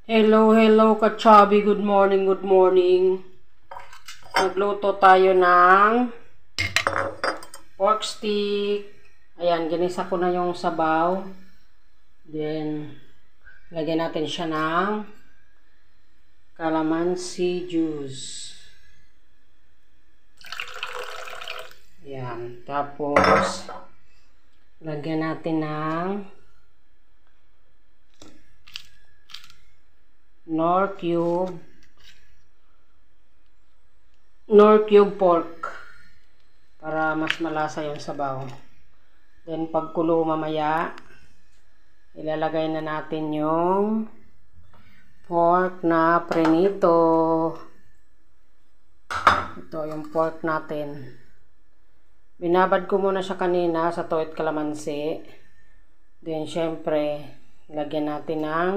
Hello, ka-chubby. Good morning, good morning. Nagluto tayo ng pork stick. Ayan, ginisa ko na yung sabaw. Then, lagyan natin siya ng calamansi juice. Ayan, tapos, lagyan natin ng Knorr cube pork para mas malasa yung sabaw. Then pagkulo mamaya, ilalagay na natin yung pork na prenito. Ito yung pork natin. Binabad ko muna siya kanina sa toyo at kalamansi. Then syempre, lagyan natin ng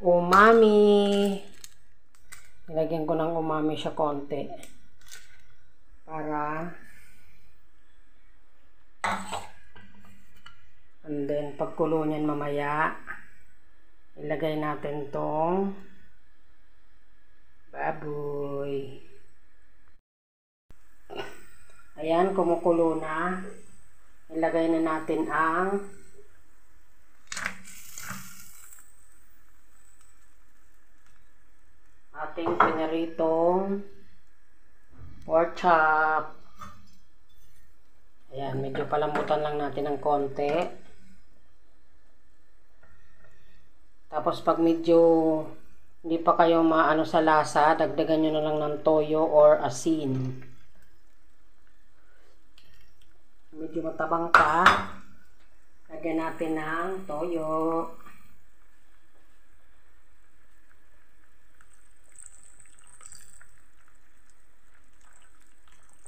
umami. Nilagyan ko ng umami siya konti. Para and then pagkulo niyan mamaya, ilagay natin tong baboy. Ayan, kumukulo na. Ilagay na natin ang ating pinaritong pork chop. Ayan, medyo palambutan lang natin ng konti. Tapos pag medyo hindi pa kayo maano sa lasa, dagdagan nyo na lang ng toyo or asin. Medyo matabang pa, lagyan natin ng toyo.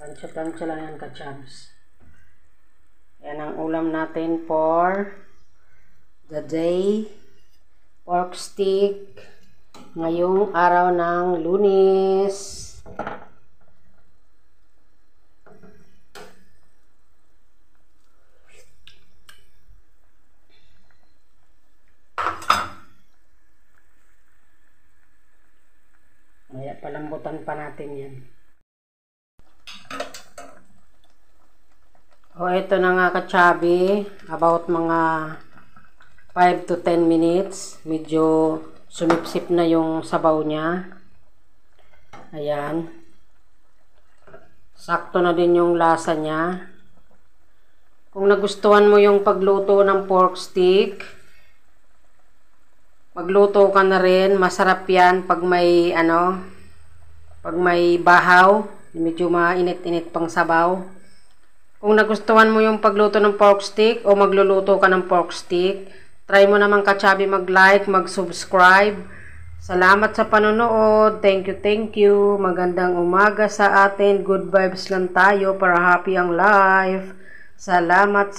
Tansya-tansya lang yan, ka-chubs. Yan ang ulam natin for the day. Pork stick. Ngayong araw ng Lunes. Kaya palambutan pa natin yan. O, ito na nga, ka-chubby. About mga 5 to 10 minutes. Medyo sumipsip na yung sabaw niya. Ayan. Sakto na din yung lasa niya. Kung nagustuhan mo yung pagluto ng pork stick, magluto ka na rin. Masarap yan pag may, pag may bahaw. Medyo mainit-init pang sabaw. Kung nagustuhan mo yung pagluto ng pork stick o magluluto ka ng pork stick, try mo naman, ka-chubby, mag-like, mag-subscribe. Salamat sa panonood. Thank you. Magandang umaga sa atin. Good vibes lang tayo para happy ang life. Salamat.